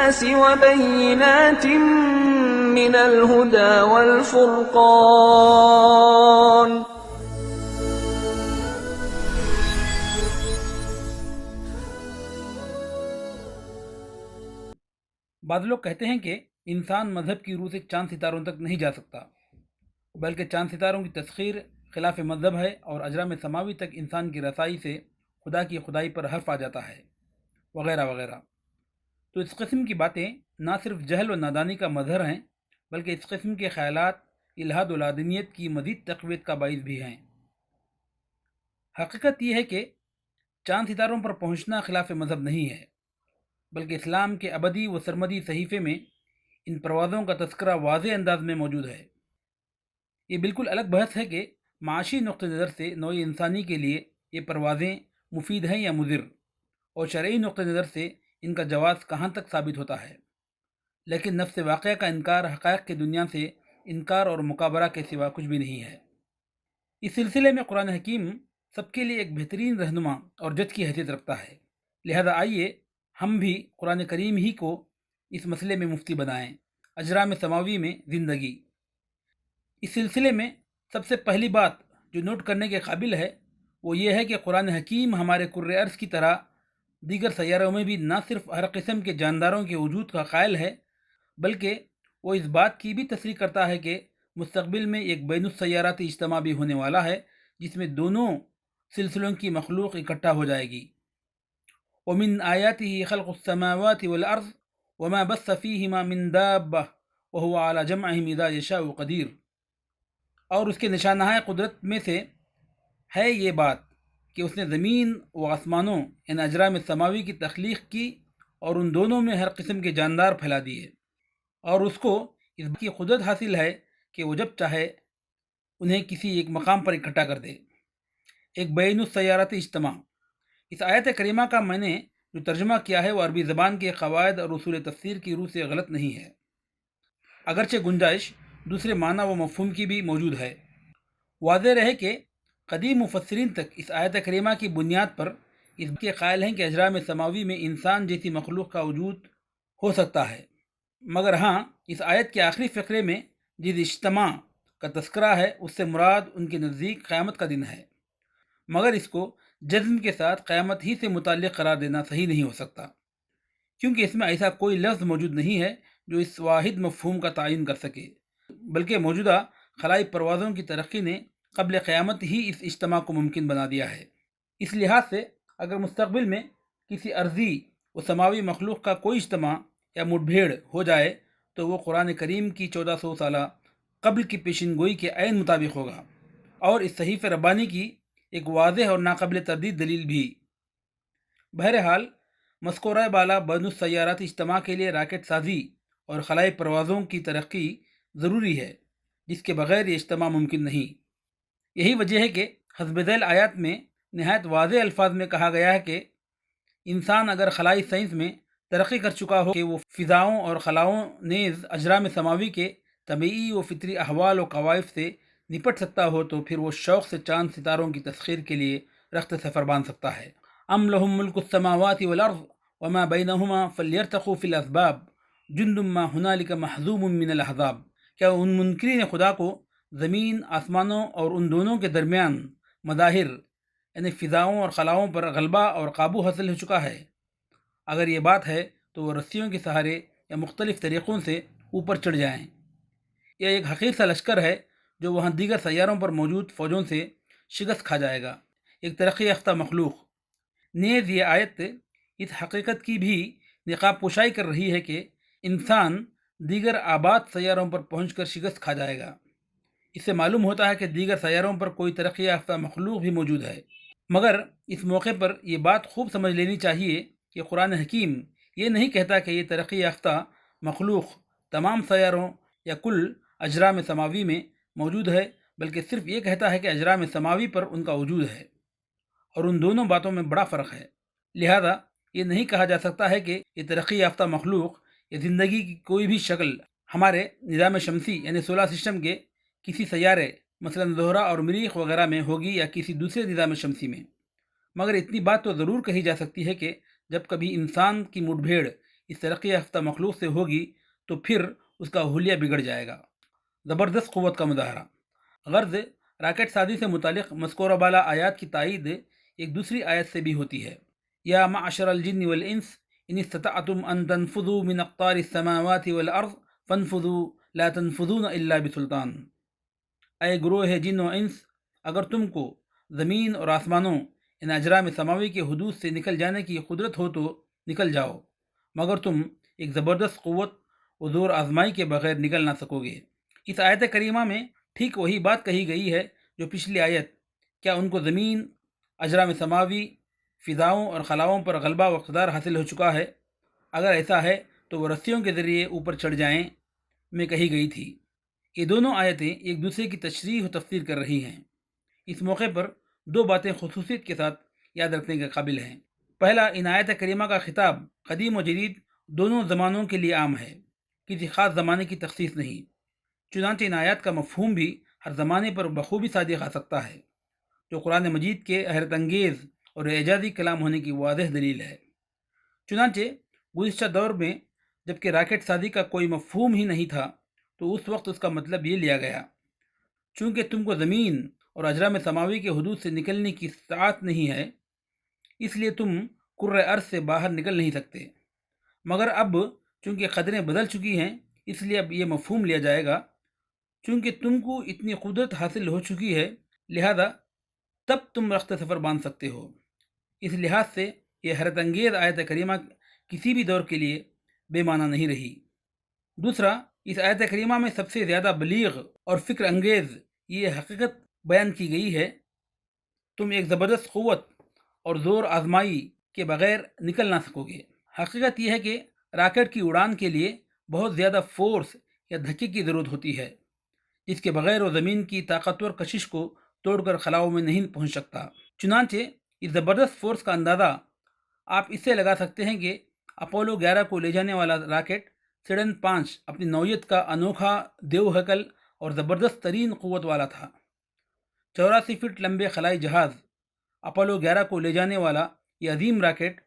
للناس وبينات من الهدى والفرقان. بعض لوگ کہتے ہیں کہ انسان مذہب کی روح سے چاند ستاروں تک نہیں جا سکتا، بلکہ چاند ستاروں کی تسخیر خلاف مذہب ہے اور اجرام سماوی تک انسان کی رسائی سے خدا کی خدائی پر حرف آ جاتا ہے، وغیرہ وغیرہ. تو اس قسم کی باتیں نہ صرف جہل و نادانی کا مظہر ہیں، بلکہ اس قسم کے خیالات الحاد و لادینیت کی مزید تقویت کا باعث بھی ہیں. حقیقت یہ ہے کہ چاند ستاروں پر پہنچنا خلاف مذہب نہیں ہے، بلکہ اسلام کے ابدی و سرمدی صحیفے میں ان پروازوں کا تذکرہ واضح انداز میں موجود ہے. یہ بالکل الگ بحث ہے کہ معاشی نقطہ نظر سے نوع انسانی کے لیے یہ پروازیں مفید ہیں یا مضر، اور شرعی نقطہ نظر سے ان کا جواز کہاں تک ثابت ہوتا ہے. لیکن نفس واقعہ کا انکار حقائق کی دنیا سے انکار اور مکابرہ کے سوا کچھ بھی نہیں ہے. اس سلسلے میں قرآن حکیم سب کے لیے ایک بہترین رہنما اور جج کی حیثیت رکھتا ہے. لہذا آئیے ہم بھی قرآن کریم ہی کو اس مسئلے میں مفتی بنائیں، اجرام سماوی میں زندگی. اس سلسلے میں سب سے پہلی بات جو نوٹ کرنے کے قابل ہے وہ یہ ہے کہ قرآن حکیم ہمارے کرۂ ارض کی طرح دیگر سیاروں میں بھی نہ صرف ہر قسم کے جانداروں کے وجود کا قائل ہے، بلکہ وہ اس بات کی بھی تصریح کرتا ہے کہ مستقبل میں ایک بین السیاراتی اجتماع بھی ہونے والا ہے جس میں دونوں سلسلوں کی مخلوق اکٹھا ہو جائے گی. ومن آیاته خلق السماوات والارض وما بث فيهما من دابة وهو على جمعهم اذا يشاء قدیر. اور اس کے نشانہ قدرت میں سے ہے یہ بات کہ اس نے زمین و آسمانوں یعنی اجرام سماوی کی تخلیق کی اور ان دونوں میں ہر قسم کے جاندار پھیلا دیے، اور اس کو اس کی قدرت حاصل ہے کہ وہ جب چاہے انہیں کسی ایک مقام پر اکٹھا کر دے. ایک بین السیاراتی اجتماع. اس آیت کریمہ کا میں نے جو ترجمہ کیا ہے وہ عربی زبان کے قواعد اور اصول تفسیر کی روح سے غلط نہیں ہے، اگرچہ گنجائش دوسرے معنی و مفہوم کی بھی موجود ہے. واضح رہے کہ قدیم مفسرین تک اس آیت کریمہ کی بنیاد پر اس کے قائل ہیں کہ اجرام سماوی میں انسان جیسی مخلوق کا وجود ہو سکتا ہے، مگر ہاں اس آیت کے آخری فقرے میں جس اجتماع کا تذکرہ ہے اس سے مراد ان کے نزدیک قیامت کا دن ہے، مگر اس کو جزم کے ساتھ قیامت ہی سے متعلق قرار دینا صحیح نہیں ہو سکتا، کیونکہ اس میں ایسا کوئی لفظ موجود نہیں ہے جو اس واحد مفہوم کا تعین کر سکے، بلکہ موجودہ خلائی پروازوں کی ترقی نے قبل قیامت ہی اس اجتماع کو ممکن بنا دیا ہے. اس لحاظ سے اگر مستقبل میں کسی ارضی و سماوی مخلوق کا کوئی اجتماع یا مٹ بھیڑ ہو جائے تو وہ قرآن کریم کی 1400 سالہ قبل کی پیشن گوئی کے عین مطابق ہوگا، اور اس صحیف ربانی کی ایک واضح اور ناقابل تردید دلیل بھی. بہرحال مذکورہ بالا بین السیارات اجتماع کے لیے راکٹ سازی اور خلائی پروازوں کی ترقی ضروری ہے، جس کے بغیر یہ اجتماع ممکن نہیں. یہی وجہ ہے کہ حسب ذیل آیات میں نہایت واضح الفاظ میں کہا گیا ہے کہ انسان اگر خلائی سائنس میں ترقی کر چکا ہو کہ وہ فضاؤں اور خلاؤں نیز اجرام سماوی کے طبعی و فطری احوال و قوائف سے نپٹ سکتا ہو تو پھر وہ شوق سے چاند ستاروں کی تسخیر کے لیے رخت سفر باندھ سکتا ہے. ام لہم ملک السماوات والارض وما بینہما فلیرتقوا فی الاسباب جند ما ہنالک محذوب من الاحزاب. کیا ان منکرین خدا کو زمین، آسمانوں اور ان دونوں کے درمیان مظاہر یعنی فضاؤں اور خلاؤں پر غلبہ اور قابو حاصل ہو چکا ہے؟ اگر یہ بات ہے تو وہ رسیوں کے سہارے یا مختلف طریقوں سے اوپر چڑھ جائیں. یہ ایک حقیر سا لشکر ہے جو وہاں دیگر سیاروں پر موجود فوجوں سے شکست کھا جائے گا. ایک ترقی یافتہ مخلوق. نیز یہ آیت اس حقیقت کی بھی نقاب پوشائی کر رہی ہے کہ انسان دیگر آباد سیاروں پر پہنچ کر شکست کھا جائے گا. اس سے معلوم ہوتا ہے کہ دیگر سیاروں پر کوئی ترقی یافتہ مخلوق بھی موجود ہے. مگر اس موقع پر یہ بات خوب سمجھ لینی چاہیے کہ قرآن حکیم یہ نہیں کہتا کہ یہ ترقی یافتہ مخلوق تمام سیاروں یا کل اجرام سماوی میں موجود ہے، بلکہ صرف یہ کہتا ہے کہ اجرام سماوی پر ان کا وجود ہے، اور ان دونوں باتوں میں بڑا فرق ہے. لہذا یہ نہیں کہا جا سکتا ہے کہ یہ ترقی یافتہ مخلوق یا زندگی کی کوئی بھی شکل ہمارے نظام شمسی یعنی سولر سسٹم کے کسی سیارے مثلا زہرہ اور مریخ وغیرہ میں ہوگی یا کسی دوسرے نظام شمسی میں. مگر اتنی بات تو ضرور کہی جا سکتی ہے کہ جب کبھی انسان کی مٹ بھیڑ اس ترقی یافتہ مخلوق سے ہوگی تو پھر اس کا حلیہ بگڑ جائے گا۔ زبردست قوت کا مظاہرہ۔ غرض راکٹ سازی سے متعلق مذکورہ بالا آیات کی تائید ایک دوسری آیت سے بھی ہوتی ہے۔ یا معشر الجن والانس ان استطعتم ان تنفذوا من اقطار السماوات والارض فانفذوا لا تنفذون الا بسلطان۔ اے گروہ جن و انس، اگر تم کو زمین اور آسمانوں ان اجرام سماوی کے حدود سے نکل جانے کی قدرت ہو تو نکل جاؤ، مگر تم ایک زبردست قوت و زور آزمائی کے بغیر نکل نہ سکو گے۔ اس آیت کریمہ میں ٹھیک وہی بات کہی گئی ہے جو پچھلی آیت، کیا ان کو زمین، اجرام سماوی، فضاؤں اور خلاؤں پر غلبہ و اقتدار حاصل ہو چکا ہے؟ اگر ایسا ہے تو وہ رسیوں کے ذریعے اوپر چڑھ جائیں میں کہی گئی تھی۔ یہ دونوں آیتیں ایک دوسرے کی تشریح و تفسیر کر رہی ہیں۔ اس موقع پر دو باتیں خصوصیت کے ساتھ یاد رکھنے کے قابل ہیں۔ پہلا، ان آیت کریمہ کا خطاب قدیم و جدید دونوں زمانوں کے لیے عام ہے، کسی خاص زمانے کی تخصیص نہیں۔ چنانچہ ان آیات کا مفہوم بھی ہر زمانے پر بخوبی صادق آ سکتا ہے، جو قرآن مجید کے حیرت انگیز اور اعجازی کلام ہونے کی واضح دلیل ہے۔ چنانچہ گزشتہ دور میں جب کہ راکٹ سازی کا کوئی مفہوم ہی نہیں تھا تو اس وقت اس کا مطلب یہ لیا گیا، چونکہ تم کو زمین اور اجرام سماوی کے حدود سے نکلنے کی استطاعت نہیں ہے، اس لیے تم کرۂ ارض سے باہر نکل نہیں سکتے۔ مگر اب چونکہ قدریں بدل چکی ہیں، اس لیے اب یہ مفہوم لیا جائے گا، چونکہ تم کو اتنی قدرت حاصل ہو چکی ہے لہذا تب تم رخت سفر باندھ سکتے ہو۔ اس لحاظ سے یہ حیرت انگیز آیت کریمہ کسی بھی دور کے لیے بے معنی نہیں رہی۔ دوسرا، اس آیت کریمہ میں سب سے زیادہ بلیغ اور فکر انگیز یہ حقیقت بیان کی گئی ہے، تم ایک زبردست قوت اور زور آزمائی کے بغیر نکل نہ سکو گے۔ حقیقت یہ ہے کہ راکٹ کی اڑان کے لیے بہت زیادہ فورس یا دھکے کی ضرورت ہوتی ہے، جس کے بغیر وہ زمین کی طاقتور کشش کو توڑ کر خلاؤں میں نہیں پہنچ سکتا۔ چنانچہ اس زبردست فورس کا اندازہ آپ اس سے لگا سکتے ہیں کہ اپولو 11 کو لے جانے والا راکٹ سیڈن 5 اپنی نوعیت کا انوکھا دیو ہیکل اور زبردست ترین قوت والا تھا۔ 84 فٹ لمبے خلائی جہاز اپولو 11 کو لے جانے والا یہ عظیم راکٹ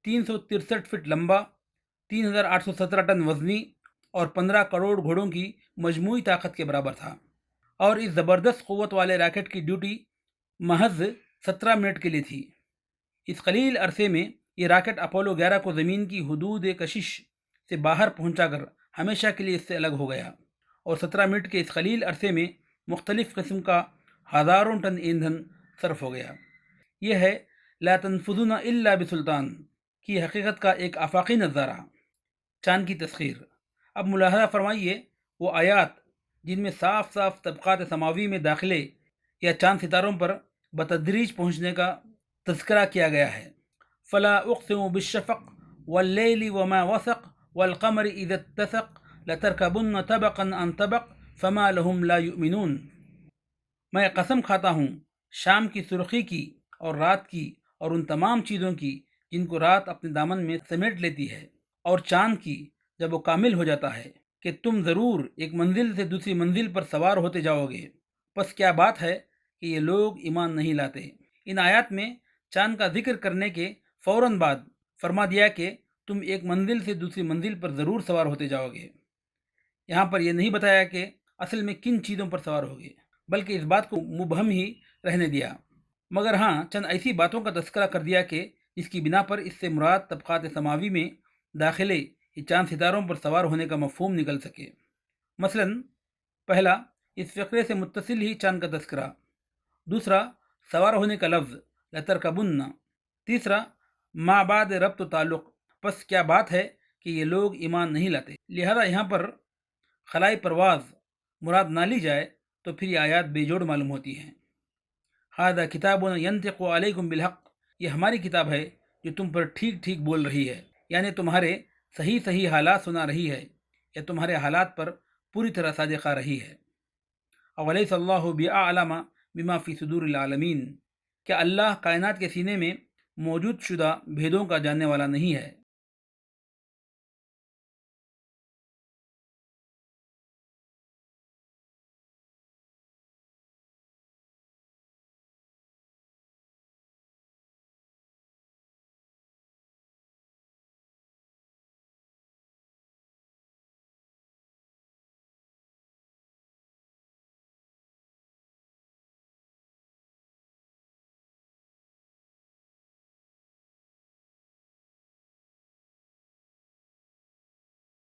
363 فٹ لمبا، 3817 ٹن وزنی اور 15 کروڑ گھوڑوں کی مجموعی طاقت کے برابر تھا، اور اس زبردست قوت والے راکٹ کی ڈیوٹی محض 17 منٹ کے لیے تھی۔ اس قلیل عرصے میں یہ راکٹ اپولو 11 کو زمین کی حدود کشش سے باہر پہنچا کر ہمیشہ کے لیے اس سے الگ ہو گیا، اور 17 منٹ کے اس قلیل عرصے میں مختلف قسم کا ہزاروں ٹن ایندھن صرف ہو گیا۔ یہ ہے لا تنفذون الا بسلطان کی حقیقت کا ایک آفاقی نظارہ۔ چاند کی تسخیر۔ اب ملاحظہ فرمائیے وہ آیات جن میں صاف صاف طبقات سماوی میں داخلے یا چاند ستاروں پر بتدریج پہنچنے کا تذکرہ کیا گیا ہے۔ فلا اقسم بالشفق واللیل وما وسق والقمر اذا اتسق لترکبن طبقا عن طبق فما لهم لا یؤمنون۔ میں قسم کھاتا ہوں شام کی سرخی کی اور رات کی اور ان تمام چیزوں کی جن کو رات اپنے دامن میں سمیٹ لیتی ہے، اور چاند کی جب وہ کامل ہو جاتا ہے کہ تم ضرور ایک منزل سے دوسری منزل پر سوار ہوتے جاؤ گے، پس کیا بات ہے کہ یہ لوگ ایمان نہیں لاتے۔ ان آیات میں چاند کا ذکر کرنے کے فوراً بعد فرما دیا کہ تم ایک منزل سے دوسری منزل پر ضرور سوار ہوتے جاؤ گے۔ یہاں پر یہ نہیں بتایا کہ اصل میں کن چیزوں پر سوار ہوگے، بلکہ اس بات کو مبہم ہی رہنے دیا، مگر ہاں چند ایسی باتوں کا تذکرہ کر دیا کہ جس کی بنا پر اس سے مراد طبقات سماوی میں داخلے یہ چاند ستاروں پر سوار ہونے کا مفہوم نکل سکے۔ مثلا پہلا، اس فقرے سے متصل ہی چاند کا تذکرہ۔ دوسرا، سوار ہونے کا لفظ لترکبن۔ تیسرا، ما بعد ربط و تعلق، پس کیا بات ہے کہ یہ لوگ ایمان نہیں لاتے، لہذا یہاں پر خلائی پرواز مراد نہ لی جائے تو پھر یہ آیات بے جوڑ معلوم ہوتی ہیں۔ ھذا کتاب ینطق علیکم بالحق، یہ ہماری کتاب ہے جو تم پر ٹھیک ٹھیک بول رہی ہے، یعنی تمہارے صحیح صحیح حالات سنا رہی ہے، یا تمہارے حالات پر پوری طرح صادقہ رہی ہے۔ اولیس اللہ باعلم بما فی صدور العالمین، کیا اللہ کائنات کے سینے میں موجود شدہ بھیدوں کا جاننے والا نہیں ہے؟